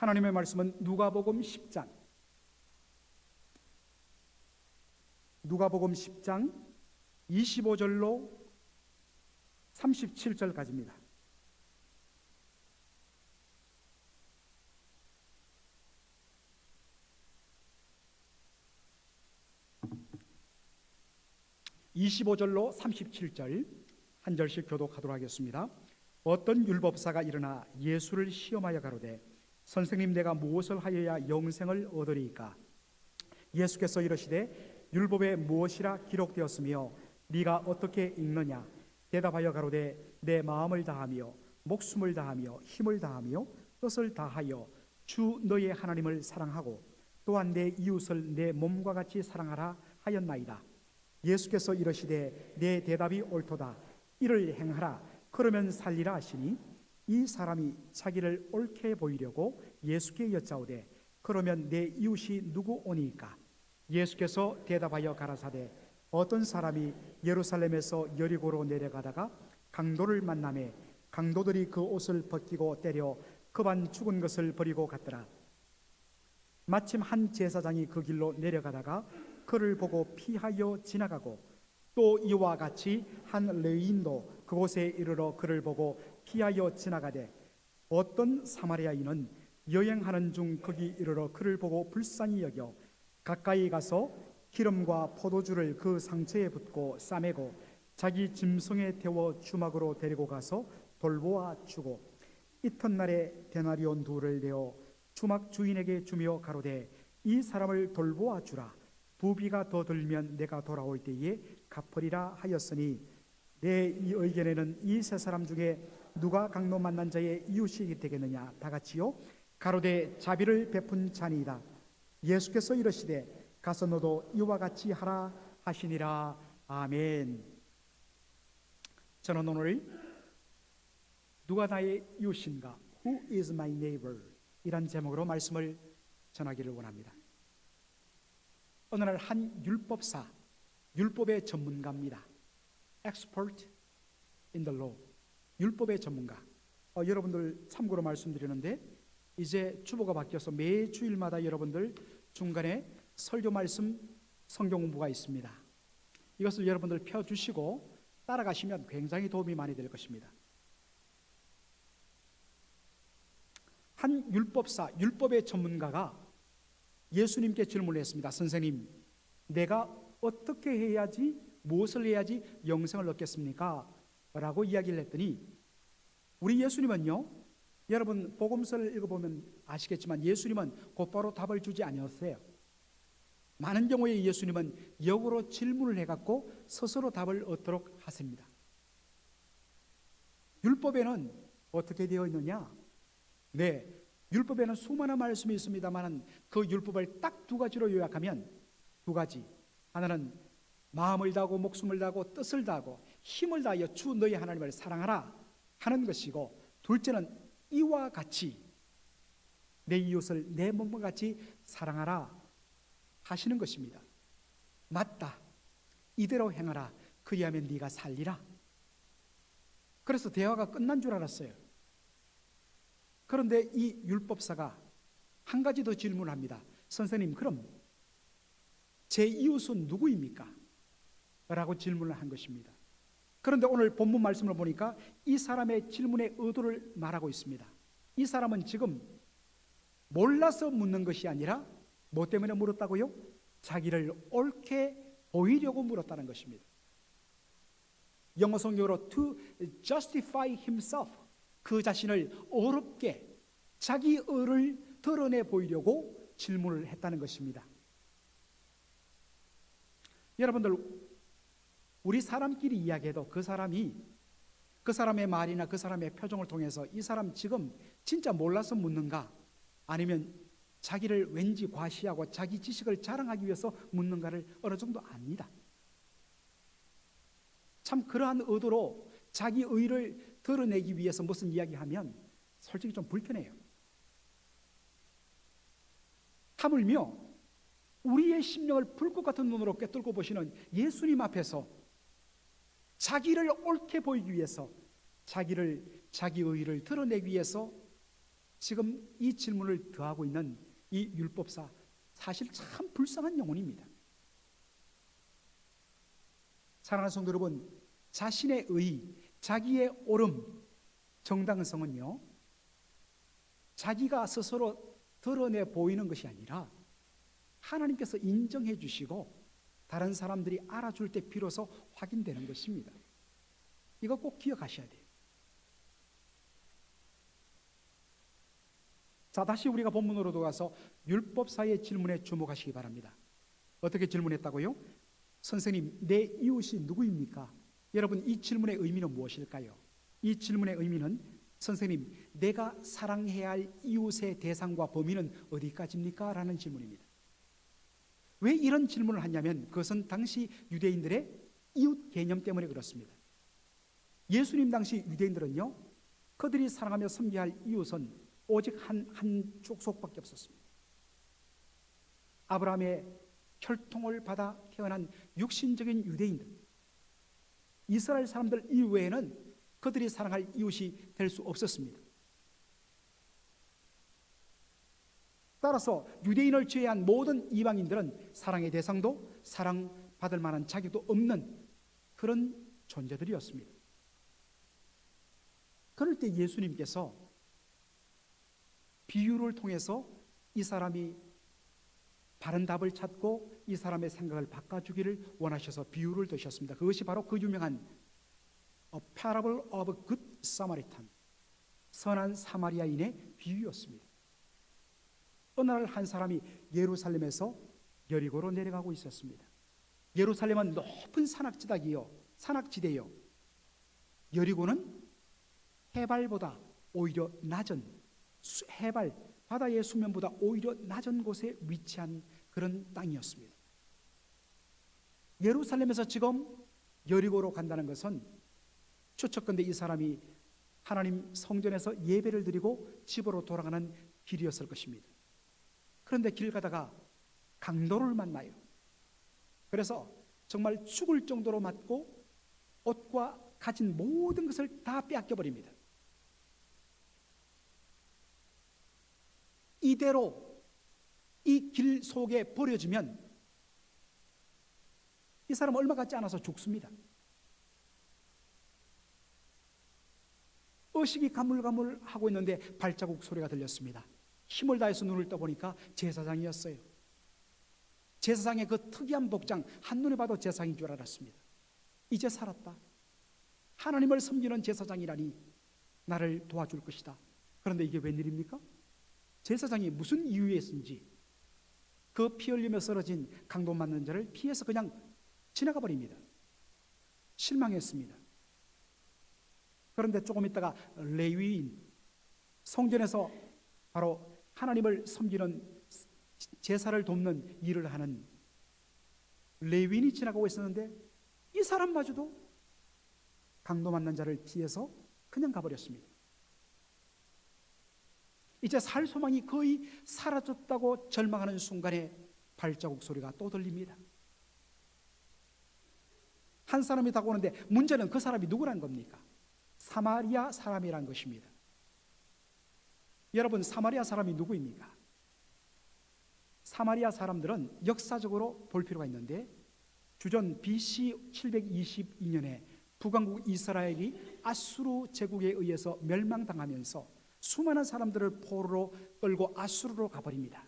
하나님의 말씀은 누가복음 10장 25절로 37절까지입니다. (25절로 37절) 한 절씩 교독하도록 하겠습니다. 어떤 율법사가 일어나 예수를 시험하여 가로되 선생님, 내가 무엇을 하여야 영생을 얻으리이까? 예수께서 이르시되 율법에 무엇이라 기록되었으며 네가 어떻게 읽느냐? 대답하여 가로되 내 마음을 다하며 목숨을 다하며 힘을 다하며 뜻을 다하여 주 너의 하나님을 사랑하고 또한 내 이웃을 내 몸과 같이 사랑하라 하였나이다. 예수께서 이르시되 내 대답이 옳도다. 이를 행하라. 그러면 살리라 하시니 이 사람이 자기를 옳게 보이려고 예수께 여짜오되 그러면 내 이웃이 누구 오니까? 예수께서 대답하여 가라사대 어떤 사람이 예루살렘에서 여리고로 내려가다가 강도를 만나매 강도들이 그 옷을 벗기고 때려 급한 죽은 것을 버리고 갔더라. 마침 한 제사장이 그 길로 내려가다가 그를 보고 피하여 지나가고 또 이와 같이 한 레위인도 그곳에 이르러 그를 보고 피하여 지나가되 어떤 사마리아인은 여행하는 중 거기 이르러 그를 보고 불쌍히 여겨 가까이 가서 기름과 포도주를 그 상처에 붓고 싸매고 자기 짐승에 태워 주막으로 데리고 가서 돌보아 주고 이튿날에 데나리온 둘을 내어 주막 주인에게 주며 가로되 이 사람을 돌보아 주라. 부비가 더 들면 내가 돌아올 때에 갚으리라 하였으니 내 이 의견에는 이 세 사람 중에 누가 강도 만난 자의 이웃이 되겠느냐? 다 같이요. 가로되 자비를 베푼 자니이다. 예수께서 이르시되 가서 너도 이와 같이 하라 하시니라. 아멘. 저는 오늘 누가 나의 이웃인가? Who is my neighbor? 이란 제목으로 말씀을 전하기를 원합니다. 어느 날 한 율법사, 율법의 전문가입니다. Expert in the law. 율법의 전문가. 여러분들 참고로 말씀드리는데 이제 주보가 바뀌어서 매 주일마다 여러분들 중간에 설교 말씀 성경 공부가 있습니다. 이것을 여러분들 펴주시고 따라가시면 굉장히 도움이 많이 될 것입니다. 한 율법사, 율법의 전문가가 예수님께 질문을 했습니다. 선생님, 내가 어떻게 해야지, 무엇을 해야지 영생을 얻겠습니까? 라고 이야기를 했더니 우리 예수님은요, 여러분 복음서를 읽어보면 아시겠지만 예수님은 곧바로 답을 주지 아니었어요. 많은 경우에 예수님은 역으로 질문을 해갖고 스스로 답을 얻도록 하십니다. 율법에는 어떻게 되어 있느냐? 네, 율법에는 수많은 말씀이 있습니다만 그 율법을 딱 두 가지로 요약하면 두 가지. 하나는 마음을 다하고 목숨을 다하고 뜻을 다하고 힘을 다하여 주 너희 하나님을 사랑하라 하는 것이고, 둘째는 이와 같이 내 이웃을 내 몸과 같이 사랑하라 하시는 것입니다. 맞다. 이대로 행하라. 그리하면 네가 살리라. 그래서 대화가 끝난 줄 알았어요. 그런데 이 율법사가 한 가지 더 질문합니다. 선생님, 그럼 제 이웃은 누구입니까? 라고 질문을 한 것입니다. 그런데 오늘 본문 말씀을 보니까 이 사람의 질문의 의도를 말하고 있습니다. 이 사람은 지금 몰라서 묻는 것이 아니라 뭐 때문에 물었다고요? 자기를 옳게 보이려고 물었다는 것입니다. 영어 성경으로 to justify himself, 그 자신을 어렵게 자기 의를 드러내 보이려고 질문을 했다는 것입니다. 여러분들, 우리 사람끼리 이야기해도 그 사람의 말이나 그 사람의 표정을 통해서 이 사람 지금 진짜 몰라서 묻는가, 아니면 자기를 왠지 과시하고 자기 지식을 자랑하기 위해서 묻는가를 어느 정도 압니다. 참 그러한 의도로 자기 의를 드러내기 위해서 무슨 이야기하면 솔직히 좀 불편해요. 하물며 우리의 심령을 불꽃 같은 눈으로 꿰뚫고 보시는 예수님 앞에서 자기를 옳게 보이기 위해서, 자기 의를 드러내기 위해서 지금 이 질문을 더하고 있는 이 율법사, 사실 참 불쌍한 영혼입니다. 사랑하는 성도 여러분, 자신의 의, 자기의 옳음, 정당성은요, 자기가 스스로 드러내 보이는 것이 아니라 하나님께서 인정해 주시고 다른 사람들이 알아줄 때 비로소 확인되는 것입니다. 이거 꼭 기억하셔야 돼요. 자, 다시 우리가 본문으로 돌아가서 율법사의 질문에 주목하시기 바랍니다. 어떻게 질문했다고요? 선생님, 내 이웃이 누구입니까? 여러분, 이 질문의 의미는 무엇일까요? 이 질문의 의미는 선생님, 내가 사랑해야 할 이웃의 대상과 범위는 어디까지입니까? 라는 질문입니다. 왜 이런 질문을 하냐면 그것은 당시 유대인들의 이웃 개념 때문에 그렇습니다. 예수님 당시 유대인들은요, 그들이 사랑하며 섬겨야 할 이웃은 오직 한 족속밖에 없었습니다. 아브라함의 혈통을 받아 태어난 육신적인 유대인들, 이스라엘 사람들 이외에는 그들이 사랑할 이웃이 될 수 없었습니다. 따라서 유대인을 제외한 모든 이방인들은 사랑의 대상도 사랑받을 만한 자격도 없는 그런 존재들이었습니다. 그럴 때 예수님께서 비유를 통해서 이 사람이 바른 답을 찾고 이 사람의 생각을 바꿔주기를 원하셔서 비유를 드셨습니다. 그것이 바로 그 유명한 A Parable of a Good Samaritan, 선한 사마리아인의 비유였습니다. 어느 날 한 사람이 예루살렘에서 여리고로 내려가고 있었습니다. 예루살렘은 높은 산악지대요. 여리고는 해발보다 오히려 낮은 해발, 바다의 수면보다 오히려 낮은 곳에 위치한 그런 땅이었습니다. 예루살렘에서 지금 여리고로 간다는 것은 추측컨대 이 사람이 하나님 성전에서 예배를 드리고 집으로 돌아가는 길이었을 것입니다. 그런데 길 가다가 강도를 만나요. 그래서 정말 죽을 정도로 맞고 옷과 가진 모든 것을 다 빼앗겨버립니다. 이대로 이 길 속에 버려지면 이 사람 얼마 같지 않아서 죽습니다. 의식이 가물가물하고 있는데 발자국 소리가 들렸습니다. 힘을 다해서 눈을 떠보니까 제사장이었어요. 제사장의 그 특이한 복장, 한눈에 봐도 제사장인 줄 알았습니다. 이제 살았다. 하나님을 섬기는 제사장이라니 나를 도와줄 것이다. 그런데 이게 웬일입니까? 제사장이 무슨 이유에서인지 그 피 흘리며 쓰러진 강도 맞는 자를 피해서 그냥 지나가 버립니다. 실망했습니다. 그런데 조금 있다가 레위인, 성전에서 바로 하나님을 섬기는 제사를 돕는 일을 하는 레위인이 지나가고 있었는데 이 사람마저도 강도 맞는 자를 피해서 그냥 가버렸습니다. 이제 살 소망이 거의 사라졌다고 절망하는 순간에 발자국 소리가 또 들립니다. 한 사람이 다가오는데 문제는 그 사람이 누구란 겁니까? 사마리아 사람이란 것입니다. 여러분, 사마리아 사람이 누구입니까? 사마리아 사람들은 역사적으로 볼 필요가 있는데 주전 BC 722년에 북왕국 이스라엘이 아수르 제국에 의해서 멸망당하면서 수많은 사람들을 포로로 끌고 아수르로 가버립니다.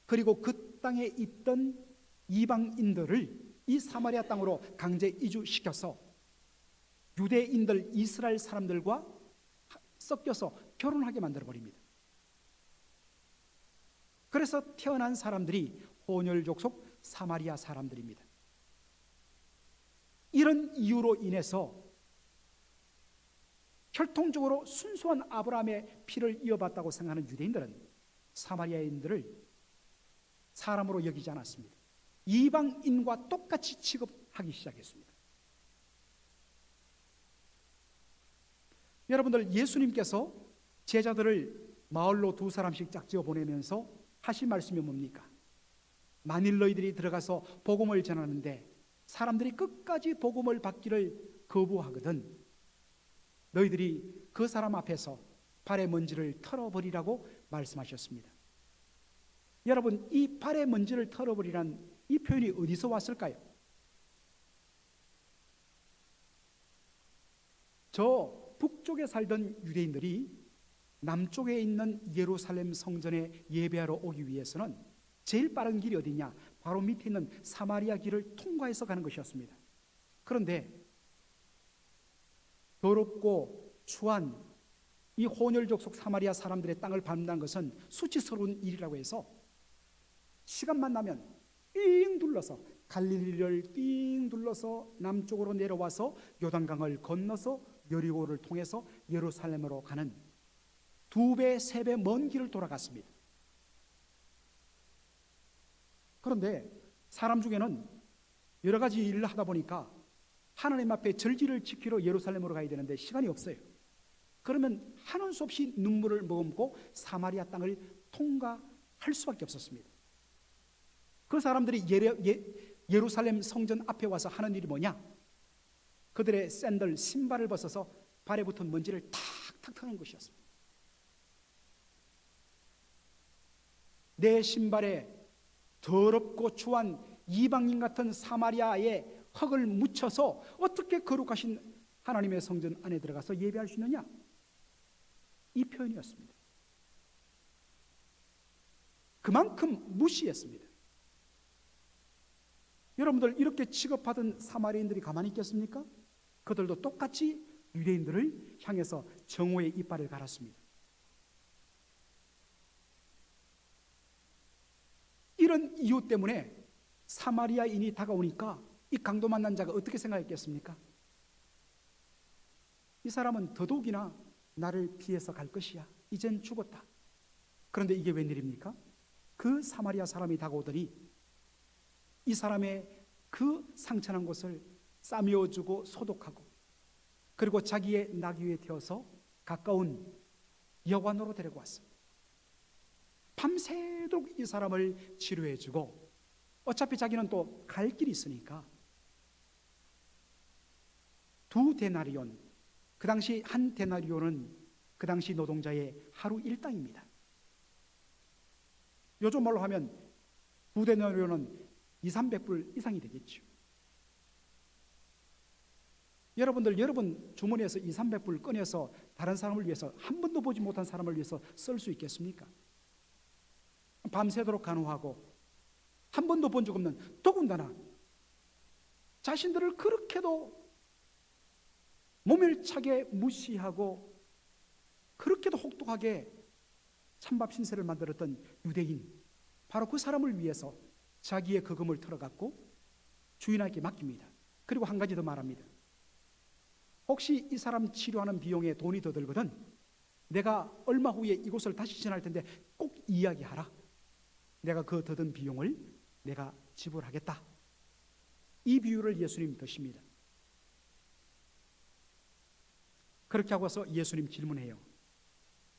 그리고 그 땅에 있던 이방인들을 이 사마리아 땅으로 강제 이주시켜서 유대인들, 이스라엘 사람들과 섞여서 결혼하게 만들어버립니다. 그래서 태어난 사람들이 혼혈족속 사마리아 사람들입니다. 이런 이유로 인해서 혈통적으로 순수한 아브라함의 피를 이어받았다고 생각하는 유대인들은 사마리아인들을 사람으로 여기지 않았습니다. 이방인과 똑같이 취급하기 시작했습니다. 여러분들, 예수님께서 제자들을 마을로 2사람씩 짝지어 보내면서 하신 말씀이 뭡니까? 만일 너희들이 들어가서 복음을 전하는데 사람들이 끝까지 복음을 받기를 거부하거든 너희들이 그 사람 앞에서 발의 먼지를 털어버리라고 말씀하셨습니다. 여러분, 이 발의 먼지를 털어버리라는 이 표현이 어디서 왔을까요? 저 북쪽에 살던 유대인들이 남쪽에 있는 예루살렘 성전에 예배하러 오기 위해서는 제일 빠른 길이 어디냐? 바로 밑에 있는 사마리아 길을 통과해서 가는 것이었습니다. 그런데 더럽고 추한 이 혼혈족 속 사마리아 사람들의 땅을 밟는다는 것은 수치스러운 일이라고 해서 시간만 나면 삥 둘러서 갈릴리를 삥 둘러서 남쪽으로 내려와서 요단강을 건너서 여리고를 통해서 예루살렘으로 가는 2배, 3배 먼 길을 돌아갔습니다. 그런데 사람 중에는 여러 가지 일을 하다 보니까 하나님 앞에 절기를 지키러 예루살렘으로 가야 되는데 시간이 없어요. 그러면 하는 수 없이 눈물을 머금고 사마리아 땅을 통과할 수밖에 없었습니다. 그 사람들이 예루살렘 성전 앞에 와서 하는 일이 뭐냐? 그들의 샌들, 신발을 벗어서 발에 붙은 먼지를 탁탁 터는 것이었습니다. 내 신발에 더럽고 추한 이방인 같은 사마리아의 흙을 묻혀서 어떻게 거룩하신 하나님의 성전 안에 들어가서 예배할 수 있느냐? 이 표현이었습니다. 그만큼 무시했습니다. 여러분들, 이렇게 취급하던 사마리아인들이 가만히 있겠습니까? 그들도 똑같이 유대인들을 향해서 정오의 이빨을 갈았습니다. 이런 이유 때문에 사마리아인이 다가오니까 이 강도 만난 자가 어떻게 생각했겠습니까? 이 사람은 더더욱이나 나를 피해서 갈 것이야. 이젠 죽었다. 그런데 이게 웬일입니까? 그 사마리아 사람이 다가오더니 이 사람의 그 상처난 곳을 싸매어주고 소독하고 그리고 자기의 나귀 위에 태워서 가까운 여관으로 데리고 왔습니다. 밤새도록 이 사람을 치료해주고 어차피 자기는 또 갈 길이 있으니까 2데나리온, 그 당시 한 데나리온은 그 당시 노동자의 하루 일당입니다. 요즘 말로 하면 2데나리온은 200~300불 이상이 되겠죠. 여러분 주머니에서 200~300불 꺼내서 다른 사람을 위해서, 한 번도 보지 못한 사람을 위해서 쓸 수 있겠습니까? 밤새도록 간호하고 한 번도 본 적 없는, 더군다나 자신들을 그렇게도 모멸차게 무시하고 그렇게도 혹독하게 찬밥 신세를 만들었던 유대인, 바로 그 사람을 위해서 자기의 거금을 털어갖고 주인에게 맡깁니다. 그리고 한 가지 더 말합니다. 혹시 이 사람 치료하는 비용에 돈이 더 들거든 내가 얼마 후에 이곳을 다시 지날 텐데 꼭 이야기하라. 내가 그 더 든 비용을 내가 지불하겠다. 이 비유를 예수님 드십니다. 그렇게 하고서 예수님 질문해요.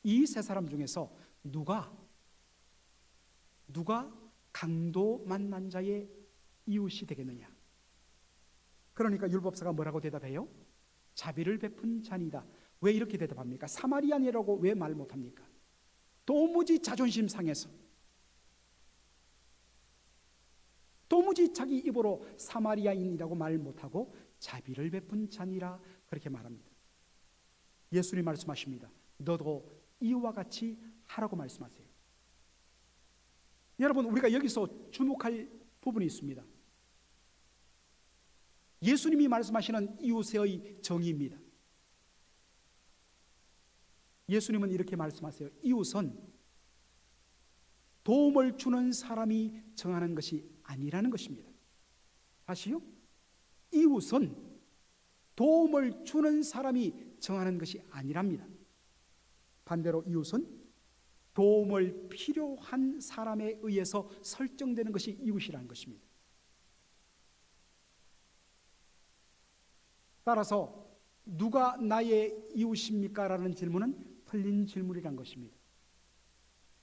이 세 사람 중에서 누가 강도 만난 자의 이웃이 되겠느냐? 그러니까 율법사가 뭐라고 대답해요? 자비를 베푼 자니다. 왜 이렇게 대답합니까? 사마리아인이라고 왜 말 못합니까? 도무지 자존심 상해서, 도무지 자기 입으로 사마리아인이라고 말 못하고 자비를 베푼 자니라 그렇게 말합니다. 예수님 말씀하십니다. 너도 이와 같이 하라고 말씀하세요. 여러분, 우리가 여기서 주목할 부분이 있습니다. 예수님이 말씀하시는 이웃의 정의입니다. 예수님은 이렇게 말씀하세요. 이웃은 도움을 주는 사람이 정하는 것이 아니라는 것입니다. 다시요. 이웃은 도움을 주는 사람이 정하는 것이 아니랍니다. 반대로 이웃은 도움을 필요한 사람에 의해서 설정되는 것이 이웃이라는 것입니다. 따라서 누가 나의 이웃입니까? 라는 질문은 틀린 질문이란 것입니다.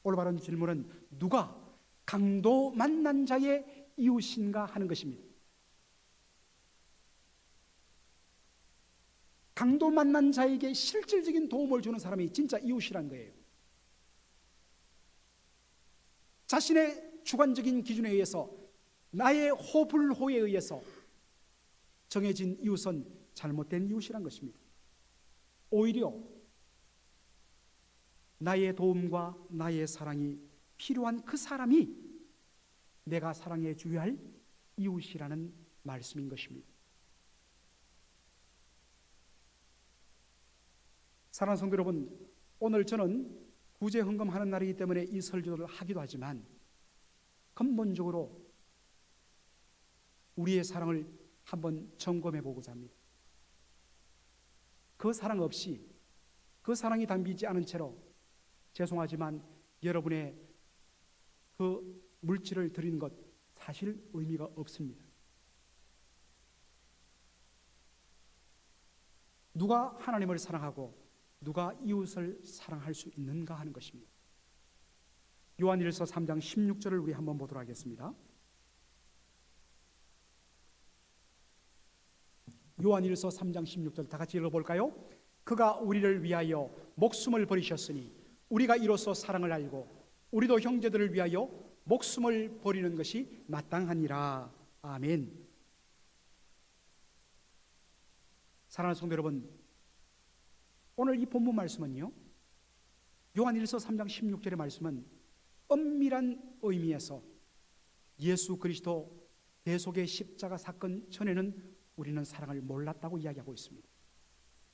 올바른 질문은 누가 강도 만난 자의 이웃인가 하는 것입니다. 강도 만난 자에게 실질적인 도움을 주는 사람이 진짜 이웃이란 거예요. 자신의 주관적인 기준에 의해서, 나의 호불호에 의해서 정해진 이웃은 잘못된 이웃이란 것입니다. 오히려 나의 도움과 나의 사랑이 필요한 그 사람이 내가 사랑해 줘야 할 이웃이라는 말씀인 것입니다. 사랑하는 성도 여러분, 오늘 저는 구제헌금하는 날이기 때문에 이 설교를 하기도 하지만 근본적으로 우리의 사랑을 한번 점검해 보고자 합니다. 그 사랑 없이, 그 사랑이 담기지 않은 채로 죄송하지만 여러분의 그 물질을 드리는 것 사실 의미가 없습니다. 누가 하나님을 사랑하고 누가 이웃을 사랑할 수 있는가 하는 것입니다. 요한일서 3장 16절을 우리 한번 보도록 하겠습니다. 요한일서 3장 16절 다 같이 읽어볼까요? 그가 우리를 위하여 목숨을 버리셨으니 우리가 이로써 사랑을 알고 우리도 형제들을 위하여 목숨을 버리는 것이 마땅하니라. 아멘. 사랑하는 성도 여러분, 오늘 이 본문 말씀은요, 요한일서 3장 16절의 말씀은 엄밀한 의미에서 예수 그리스도 대속의 십자가 사건 전에는 우리는 사랑을 몰랐다고 이야기하고 있습니다.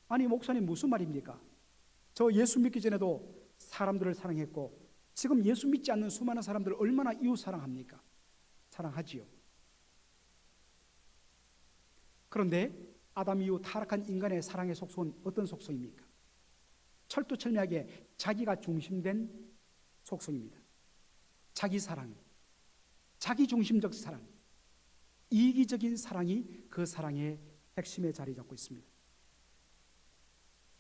아니 목사님 무슨 말입니까? 저 예수 믿기 전에도 사람들을 사랑했고 지금 예수 믿지 않는 수많은 사람들을 얼마나 이웃 사랑합니까? 사랑하지요. 그런데 아담 이후 타락한 인간의 사랑의 속성은 어떤 속성입니까? 철두철미하게 자기가 중심된 속성입니다. 자기 사랑, 자기 중심적 사랑, 이기적인 사랑이 그 사랑의 핵심에 자리 잡고 있습니다.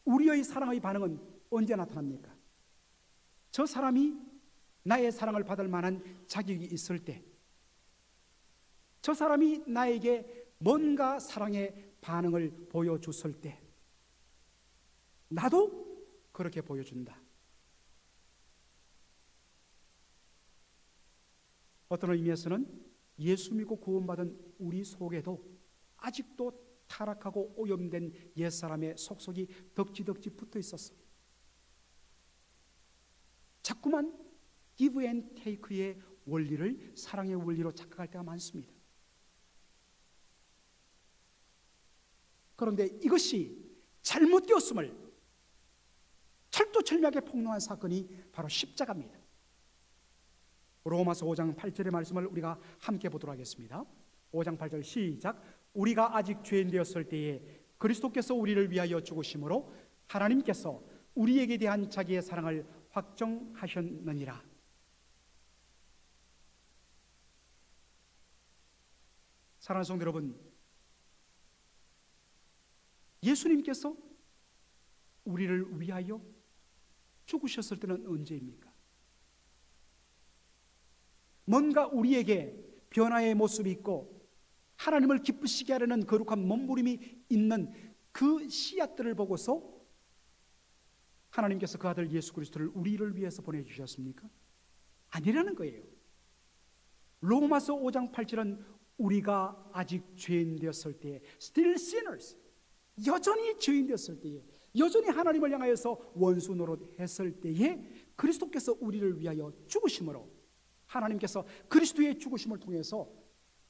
우리의 사랑의 반응은 언제 나타납니까? 저 사람이 나의 사랑을 받을 만한 자격이 있을 때, 저 사람이 나에게 뭔가 사랑의 반응을 보여줬을 때 나도 그렇게 보여준다. 어떤 의미에서는 예수 믿고 구원받은 우리 속에도 아직도 타락하고 오염된 옛사람의 속속이 덕지덕지 붙어 있었어. 자꾸만 give and take의 원리를 사랑의 원리로 착각할 때가 많습니다. 그런데 이것이 잘못되었음을 철두철미하게 폭로한 사건이 바로 십자가입니다. 로마서 5장 8절의 말씀을 우리가 함께 보도록 하겠습니다. 5장 8절 시작. 우리가 아직 죄인 되었을 때에 그리스도께서 우리를 위하여 죽으심으로 하나님께서 우리에게 대한 자기의 사랑을 확정하셨느니라. 사랑하는 성도 여러분, 예수님께서 우리를 위하여 죽으셨을 때는 언제입니까? 뭔가 우리에게 변화의 모습이 있고 하나님을 기쁘시게 하려는 거룩한 몸부림이 있는 그 씨앗들을 보고서 하나님께서 그 아들 예수 그리스도를 우리를 위해서 보내주셨습니까? 아니라는 거예요. 로마서 5장 8절은 우리가 아직 죄인 되었을 때에 still sinners, 여전히 죄인 되었을 때에, 여전히 하나님을 향하여서 원수 노릇했을 때에 그리스도께서 우리를 위하여 죽으심으로 하나님께서 그리스도의 죽으심을 통해서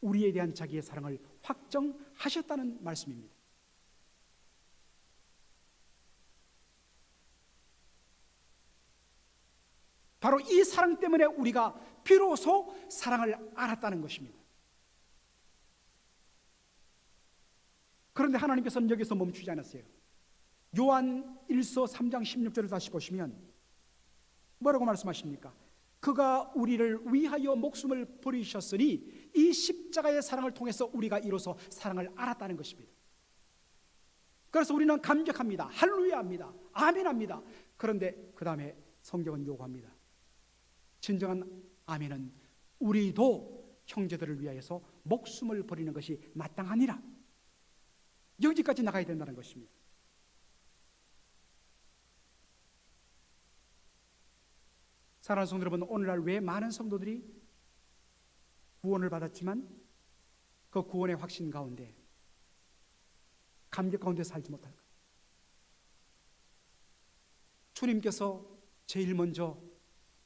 우리에 대한 자기의 사랑을 확정하셨다는 말씀입니다. 바로 이 사랑 때문에 우리가 비로소 사랑을 알았다는 것입니다. 그런데 하나님께서는 여기서 멈추지 않았어요. 요한 1서 3장 16절을 다시 보시면 뭐라고 말씀하십니까? 그가 우리를 위하여 목숨을 버리셨으니 이 십자가의 사랑을 통해서 우리가 이로써 사랑을 알았다는 것입니다. 그래서 우리는 감격합니다. 할렐루야합니다. 아멘합니다. 그런데 그 다음에 성경은 요구합니다. 진정한 아멘은 우리도 형제들을 위하여서 목숨을 버리는 것이 마땅하니라. 여기까지 나가야 된다는 것입니다. 사랑하는 성도 여러분, 오늘날 왜 많은 성도들이 구원을 받았지만 그 구원의 확신 가운데 감격 가운데 살지 못할까? 주님께서 제일 먼저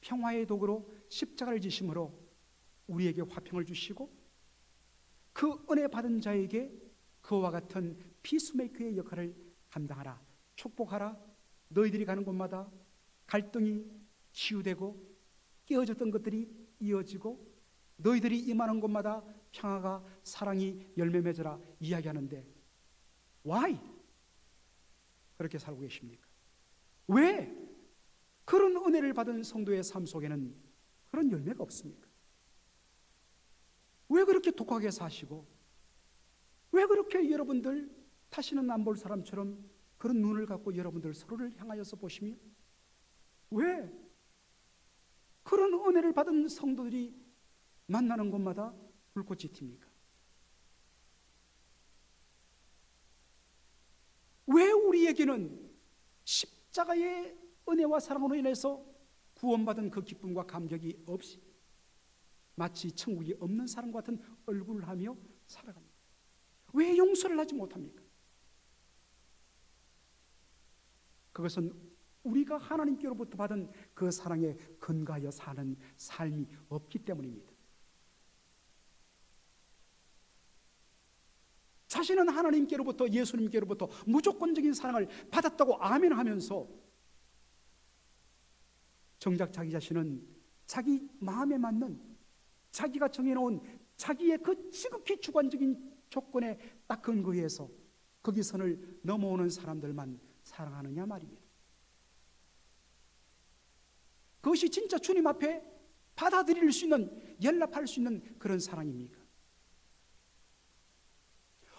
평화의 도구로 십자가를 지심으로 우리에게 화평을 주시고 그 은혜 받은 자에게 그와 같은 피스메이커의 역할을 감당하라, 축복하라. 너희들이 가는 곳마다 갈등이 치유되고 깨어졌던 것들이 이어지고 너희들이 임하는 곳마다 평화가 사랑이 열매 맺어라 이야기하는데 why? 그렇게 살고 계십니까? 왜 그런 은혜를 받은 성도의 삶 속에는 그런 열매가 없습니까? 왜 그렇게 독하게 사시고 왜 그렇게 여러분들 다시는 안 볼 사람처럼 그런 눈을 갖고 여러분들 서로를 향하여서 보시며 왜 그런 은혜를 받은 성도들이 만나는 곳마다 불꽃이 튑니까? 왜 우리에게는 십자가의 은혜와 사랑으로 인해서 구원받은 그 기쁨과 감격이 없이 마치 천국이 없는 사람 같은 얼굴을 하며 살아갑니까? 왜 용서를 하지 못합니까? 그것은 우리가 하나님께로부터 받은 그 사랑에 근거하여 사는 삶이 없기 때문입니다. 자신은 하나님께로부터 예수님께로부터 무조건적인 사랑을 받았다고 아멘하면서 정작 자기 자신은 자기 마음에 맞는 자기가 정해놓은 자기의 그 지극히 주관적인 조건에 딱 근거해서 거기 선을 넘어오는 사람들만 사랑하느냐 말입니다. 그것이 진짜 주님 앞에 받아들일 수 있는, 연락할 수 있는 그런 사랑입니까?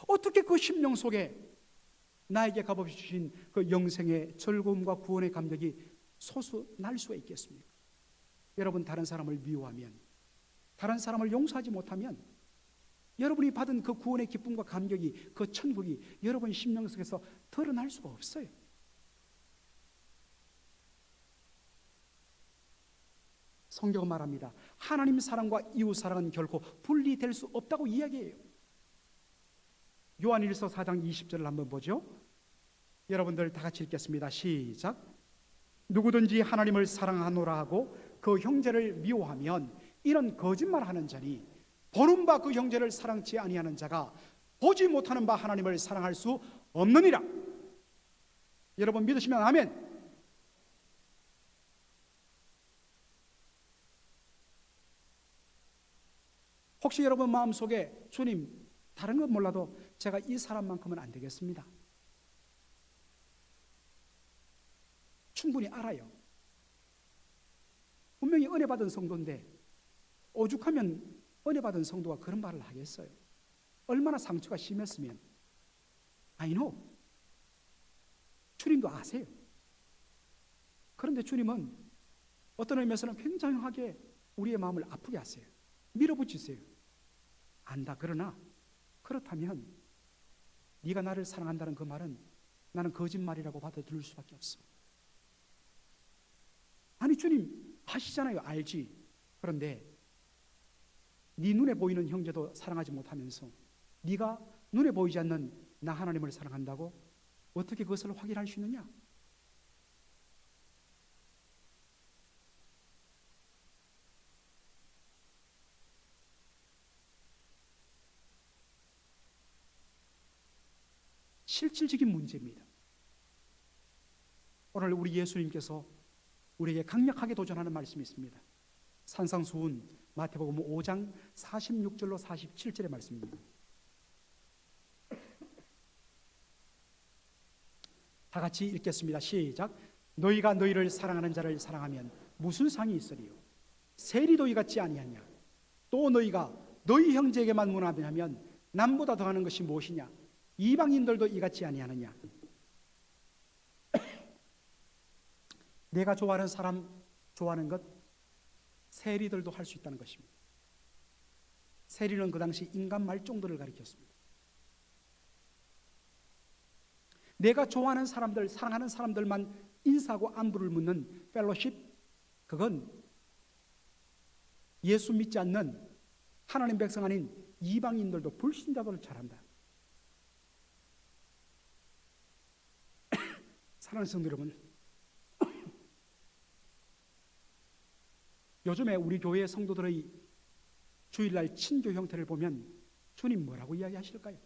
어떻게 그 심령 속에 나에게 값없이 주신 그 영생의 즐거움과 구원의 감격이 솟아날 수가 있겠습니까? 여러분, 다른 사람을 미워하면, 다른 사람을 용서하지 못하면 여러분이 받은 그 구원의 기쁨과 감격이, 그 천국이 여러분 심령 속에서 드러날 수가 없어요. 성경은 말합니다. 하나님 사랑과 이웃 사랑은 결코 분리될 수 없다고 이야기해요. 요한일서 4장 20절을 한번 보죠. 여러분들 다 같이 읽겠습니다. 시작. 누구든지 하나님을 사랑하노라 하고 그 형제를 미워하면 이런 거짓말하는 자니 보는 바 그 형제를 사랑치 아니하는 자가 보지 못하는 바 하나님을 사랑할 수 없느니라. 여러분 믿으시면 아멘. 혹시 여러분 마음속에 주님, 다른 건 몰라도 제가 이 사람만큼은 안 되겠습니다, 충분히 알아요. 분명히 은혜 받은 성도인데 오죽하면 은혜 받은 성도가 그런 말을 하겠어요? 얼마나 상처가 심했으면. I know. 주님도 아세요. 그런데 주님은 어떤 의미에서는 굉장하게 우리의 마음을 아프게 하세요. 밀어붙이세요. 안다. 그러나 그렇다면 네가 나를 사랑한다는 그 말은 나는 거짓말이라고 받아들일 수밖에 없어. 아니 주님 아시잖아요. 알지. 그런데 네 눈에 보이는 형제도 사랑하지 못하면서 네가 눈에 보이지 않는 나 하나님을 사랑한다고 어떻게 그것을 확인할 수 있느냐? 실질적인 문제입니다. 오늘 우리 예수님께서 우리에게 강력하게 도전하는 말씀이 있습니다. 산상수훈 마태복음 5장 46절로 47절의 말씀입니다. 다 같이 읽겠습니다. 시작. 너희가 너희를 사랑하는 자를 사랑하면 무슨 상이 있으리요? 세리도 이같이 아니하냐? 또 너희가 너희 형제에게만 문하면 남보다 더하는 것이 무엇이냐? 이방인들도 이같이 아니하느냐? 내가 좋아하는 사람 좋아하는 것 세리들도 할 수 있다는 것입니다. 세리는 그 당시 인간 말종들을 가리켰습니다. 내가 좋아하는 사람들, 사랑하는 사람들만 인사하고 안부를 묻는 펠로십, 그건 예수 믿지 않는 하나님 백성 아닌 이방인들도 불신자들을 잘한다. 사랑하는 성도 여러분, 요즘에 우리 교회 성도들의 주일날 친교 형태를 보면 주님 뭐라고 이야기하실까요?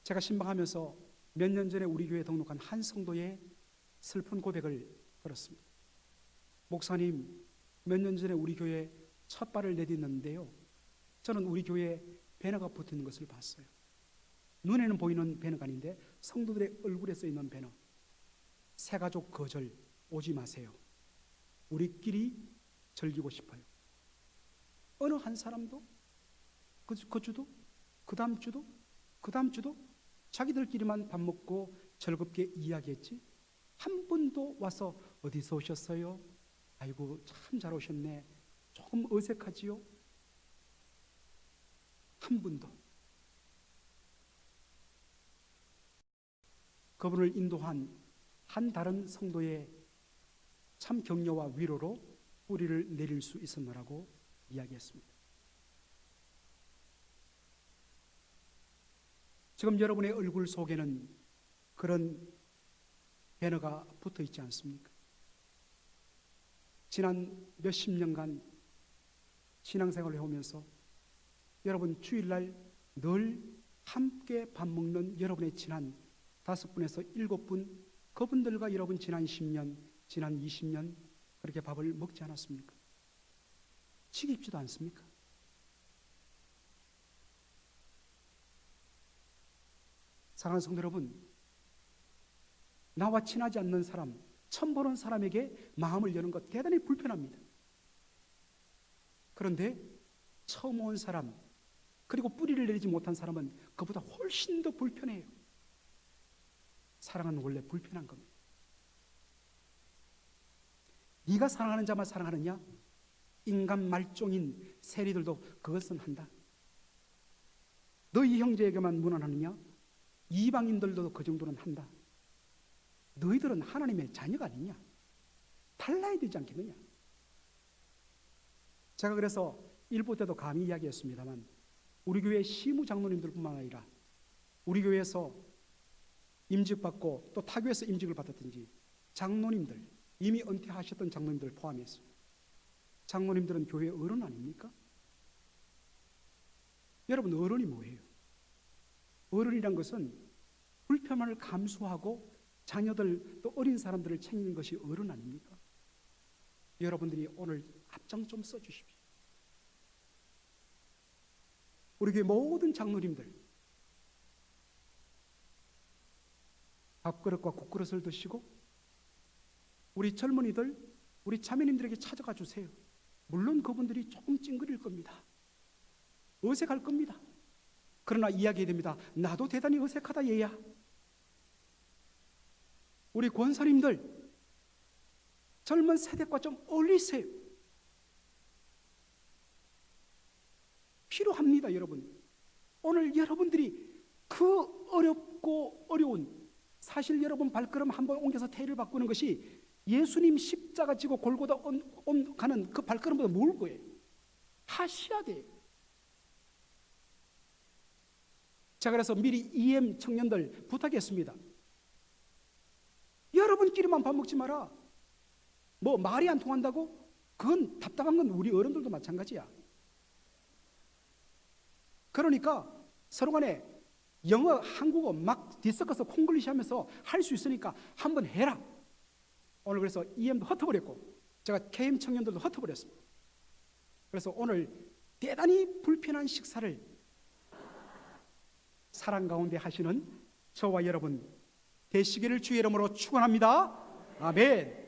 제가 신방하면서 몇 년 전에 우리 교회에 등록한 한 성도의 슬픈 고백을 들었습니다. 목사님, 몇 년 전에 우리 교회에 첫 발을 내딛는데요, 저는 우리 교회에 배너가 붙어있는 것을 봤어요. 눈에는 보이는 배너가 아닌데 성도들의 얼굴에 써있는 배너. 새가족 거절 오지 마세요. 우리끼리 즐기고 싶어요. 어느 한 사람도 그 주도, 그 다음 주도, 그 다음 주도 자기들끼리만 밥 먹고 즐겁게 이야기했지 한 분도 와서 어디서 오셨어요? 아이고 참 잘 오셨네. 조금 어색하지요? 한 분도. 그분을 인도한 한 다른 성도의 참 격려와 위로로 뿌리를 내릴 수 있었노라고 이야기했습니다. 지금 여러분의 얼굴 속에는 그런 배너가 붙어 있지 않습니까? 지난 몇십 년간 신앙생활을 해오면서 여러분 주일날 늘 함께 밥 먹는 여러분의 친한 5분에서 7분, 그분들과 여러분 지난 10년, 지난 20년 그렇게 밥을 먹지 않았습니까? 지겹지도 않습니까? 사랑하는 성도 여러분, 나와 친하지 않는 사람, 처음 보는 사람에게 마음을 여는 것 대단히 불편합니다. 그런데 처음 온 사람, 그리고 뿌리를 내리지 못한 사람은 그보다 훨씬 더 불편해요. 사랑은 원래 불편한 겁니다. 네가 사랑하는 자만 사랑하느냐? 인간 말종인 세리들도 그것은 한다. 너희 형제에게만 무난하느냐? 이방인들도 그 정도는 한다. 너희들은 하나님의 자녀가 아니냐? 달라야 되지 않겠느냐? 제가 그래서 일부 때도 감히 이야기했습니다만 우리 교회 시무 장로님들뿐만 아니라 우리 교회에서 임직받고 또 타교에서 임직을 받았든지 장로님들, 이미 은퇴하셨던 장로님들 포함해서 장로님들은 교회 어른 아닙니까? 여러분 어른이 뭐예요? 어른이란 것은 불편함을 감수하고 자녀들 또 어린 사람들을 챙기는 것이 어른 아닙니까? 여러분들이 오늘 앞장 좀 써주십시오. 우리 교회 모든 장로님들 밥그릇과 국그릇을 드시고 우리 젊은이들, 우리 자매님들에게 찾아가 주세요. 물론 그분들이 조금 찡그릴 겁니다. 어색할 겁니다. 그러나 이야기해야 됩니다. 나도 대단히 어색하다 얘야. 우리 권사님들 젊은 세대과 좀 어울리세요. 필요합니다. 여러분, 오늘 여러분들이 그 어렵고 어려운, 사실 여러분 발걸음 한번 옮겨서 태를 바꾸는 것이 예수님 십자가 지고 골고다 가는 그 발걸음보다 모을 거예요. 하셔야 돼요. 제가 그래서 미리 EM 청년들 부탁했습니다. 여러분끼리만 밥 먹지 마라. 뭐 말이 안 통한다고? 그건 답답한 건 우리 어른들도 마찬가지야. 그러니까 서로 간에 영어, 한국어 막 뒤섞어서 콩글리시 하면서 할 수 있으니까 한번 해라. 오늘 그래서 EM도 흩어버렸고 제가 KM 청년들도 흩어버렸습니다. 그래서 오늘 대단히 불편한 식사를 사랑 가운데 하시는 저와 여러분 되시기를 주의 이름으로 축원합니다. 아멘.